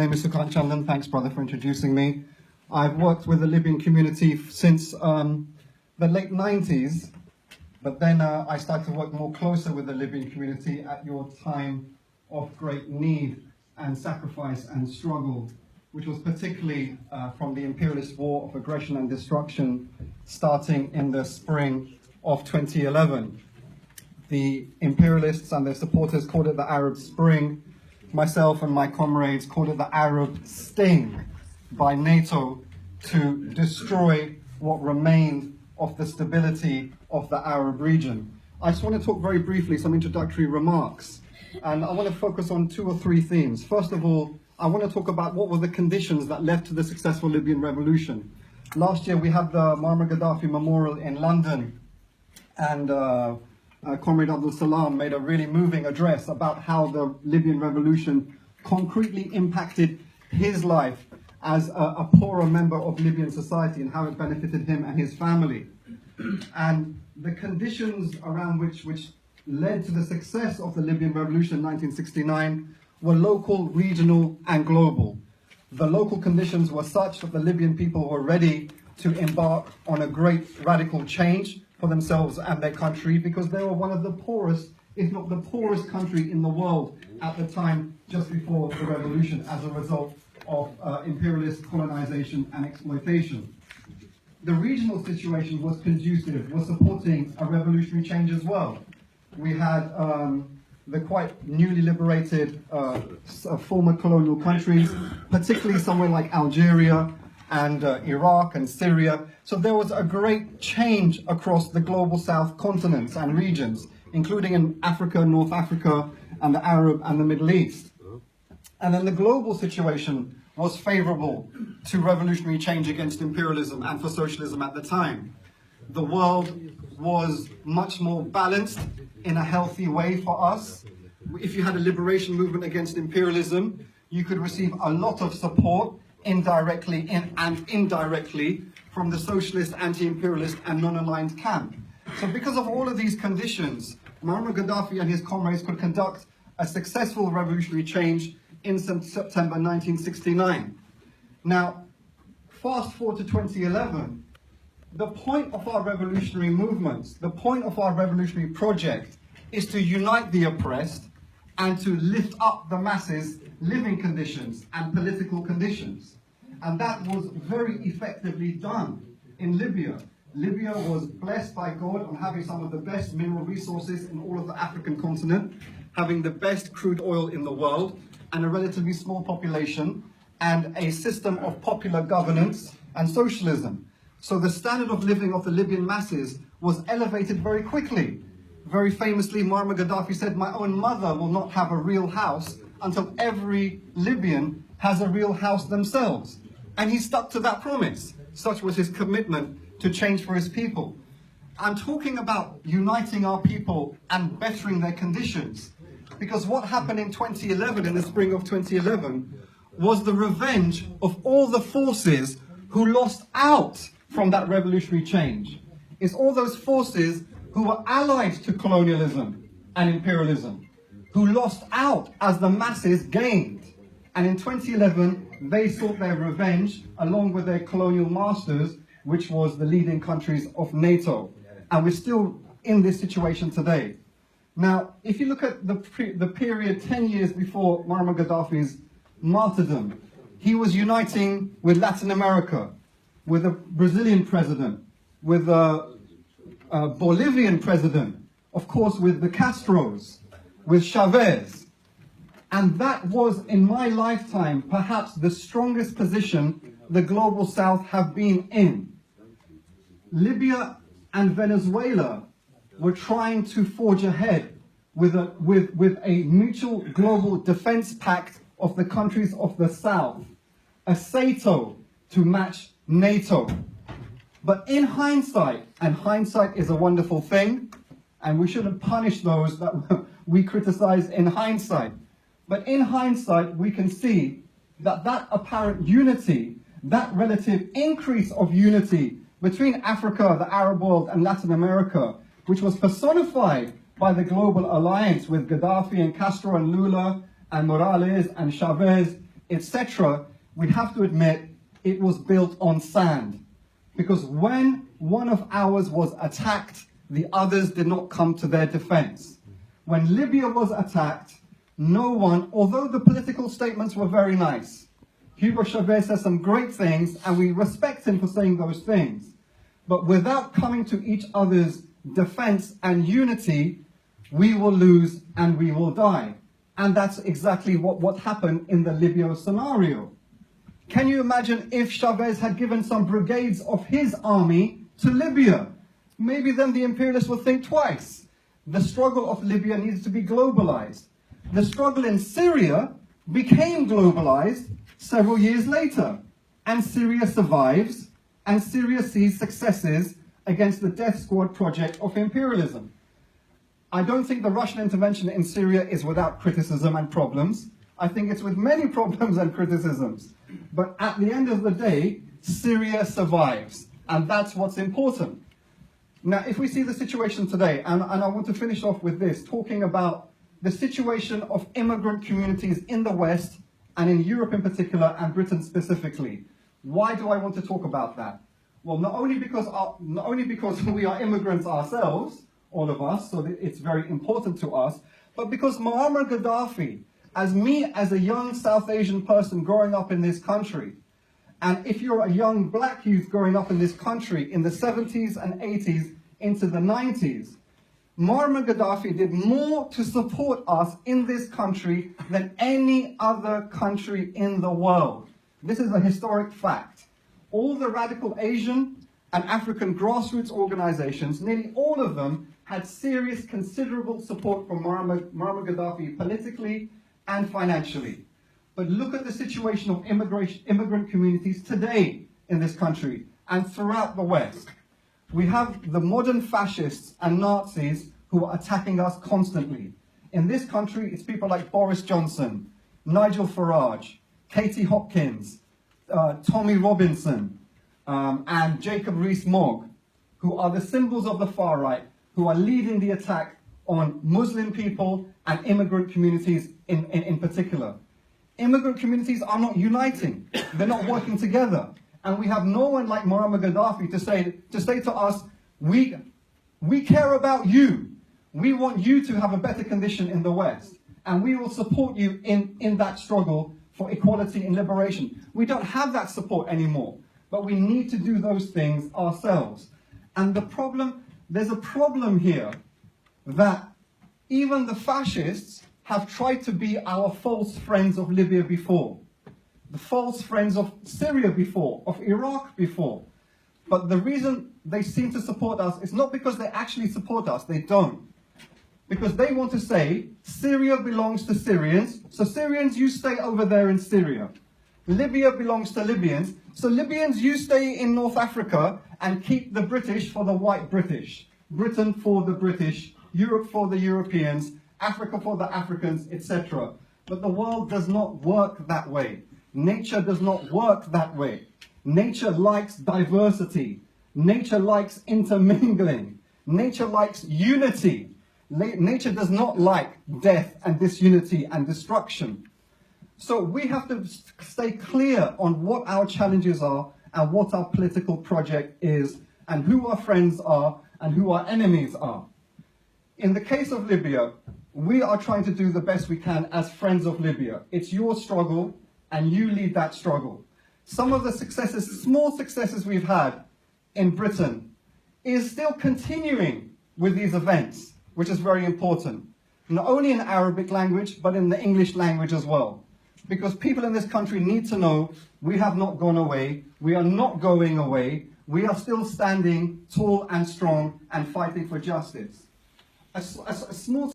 name is Sukan. Thanks, brother, for introducing me. I've worked with the Libyan community since the late 90s, but then I started to work more closer with the Libyan community at your time of great need and sacrifice and struggle, which was particularly from the imperialist war of aggression and destruction starting in the spring of 2011. The imperialists and their supporters called it the Arab Spring. Myself and my comrades called it the Arab Sting by NATO to destroy what remained of the stability of the Arab region. I just want to talk very briefly some introductory remarks, and I want to focus on 2 or 3 themes. First of all, I want to talk about what were the conditions that led to the successful Libyan revolution. Last year we had the Mouammar Kadhafi memorial in London, and Comrade Abdul Salam made a really moving address about how the Libyan revolution concretely impacted his life as a poorer member of Libyan society and how it benefited him and his family. And the conditions around which led to the success of the Libyan revolution in 1969 were local, regional, and global. The local conditions were such that the Libyan people were ready to embark on a great radical change for themselves and their country, because they were one of the poorest, if not the poorest country in the world at the time just before the revolution as a result of imperialist colonization and exploitation. The regional situation was conducive, was supporting a revolutionary change as well. We had the quite newly liberated former colonial countries, particularly somewhere like Algeria and Iraq and Syria. So there was a great change across the global South continents and regions, including in Africa, North Africa, and the Arab and the Middle East. And then the global situation was favorable to revolutionary change against imperialism and for socialism at the time. The world was much more balanced in a healthy way for us. If you had a liberation movement against imperialism, you could receive a lot of support indirectly and indirectly from the socialist, anti-imperialist and non-aligned camp. So because of all of these conditions, Mouammar Kadhafi and his comrades could conduct a successful revolutionary change in September 1969. Now, fast forward to 2011, the point of our revolutionary movements, the point of our revolutionary project is to unite the oppressed and to lift up the masses' living conditions and political conditions. And that was very effectively done in Libya. Libya was blessed by God on having some of the best mineral resources in all of the African continent, having the best crude oil in the world, and a relatively small population, and a system of popular governance and socialism. So the standard of living of the Libyan masses was elevated very quickly. Very famously, Mouammar Kadhafi said, "My own mother will not have a real house until every Libyan has a real house themselves." And he stuck to that promise. Such was his commitment to change for his people. I'm talking about uniting our people and bettering their conditions, because what happened in 2011, in the spring of 2011, was the revenge of all the forces who lost out from that revolutionary change. It's all those forces who were allied to colonialism and imperialism, who lost out as the masses gained. And in 2011, they sought their revenge along with their colonial masters, which was the leading countries of NATO. And we're still in this situation today. Now, if you look at the period 10 years before Mouammar Kadhafi's martyrdom, he was uniting with Latin America, with a Brazilian president, with a Bolivian president, of course with the Castros, with Chavez. And that was, in my lifetime, perhaps the strongest position the global South have been in. Libya and Venezuela were trying to forge ahead with a mutual global defense pact of the countries of the South, a SATO to match NATO. But in hindsight, and hindsight is a wonderful thing, and we shouldn't punish those that we criticize in hindsight. But in hindsight, we can see that that apparent unity, that relative increase of unity between Africa, the Arab world, and Latin America, which was personified by the global alliance with Gaddafi and Castro and Lula and Morales and Chavez etc., we have to admit it was built on sand. Because when one of ours was attacked, the others did not come to their defense. When Libya was attacked, no one, although the political statements were very nice, Hugo Chavez says some great things, and we respect him for saying those things. But without coming to each other's defense and unity, we will lose and we will die. And that's exactly what happened in the Libya scenario. Can you imagine if Chavez had given some brigades of his army to Libya? Maybe then the imperialists would think twice. The struggle of Libya needs to be globalized. The struggle in Syria became globalized several years later. And Syria survives, and Syria sees successes against the death squad project of imperialism. I don't think the Russian intervention in Syria is without criticism and problems. I think it's with many problems and criticisms. But at the end of the day, Syria survives. And that's what's important. Now, if we see the situation today, and I want to finish off with this, talking about the situation of immigrant communities in the West, and in Europe in particular, and Britain specifically. Why do I want to talk about that? Well, not only because we are immigrants ourselves, all of us, so it's very important to us, but because Mouammar Kadhafi, as a young South Asian person growing up in this country, and if you're a young black youth growing up in this country in the 70s and 80s into the 90s, Mouammar Kadhafi did more to support us in this country than any other country in the world. This is a historic fact. All the radical Asian and African grassroots organizations, nearly all of them, had serious, considerable support from Mouammar Kadhafi politically and financially. But look at the situation of immigrant communities today in this country and throughout the West. We have the modern fascists and Nazis who are attacking us constantly. In this country, it's people like Boris Johnson, Nigel Farage, Katie Hopkins, Tommy Robinson, and Jacob Rees-Mogg, who are the symbols of the far right, who are leading the attack on Muslim people and immigrant communities in particular. Immigrant communities are not uniting. They're not working together. And we have no one like Mouammar Kadhafi to say to us, we care about you. We want you to have a better condition in the West. And we will support you in that struggle for equality and liberation. We don't have that support anymore. But we need to do those things ourselves. And there's a problem here that even the fascists have tried to be our false friends of Libya before. The false friends of Syria before, of Iraq before. But the reason they seem to support us is not because they actually support us, they don't. Because they want to say, Syria belongs to Syrians, so Syrians, you stay over there in Syria. Libya belongs to Libyans, so Libyans, you stay in North Africa and keep the British for the white British. Britain for the British, Europe for the Europeans, Africa for the Africans, etc. But the world does not work that way. Nature does not work that way. Nature likes diversity. Nature likes intermingling. Nature likes unity. Nature does not like death and disunity and destruction. So we have to stay clear on what our challenges are and what our political project is and who our friends are and who our enemies are. In the case of Libya, we are trying to do the best we can as friends of Libya. It's your struggle and you lead that struggle. Some of the successes, small successes we've had in Britain is still continuing with these events, which is very important. Not only in Arabic language, but in the English language as well. Because people in this country need to know we have not gone away, we are not going away, we are still standing tall and strong and fighting for justice. A small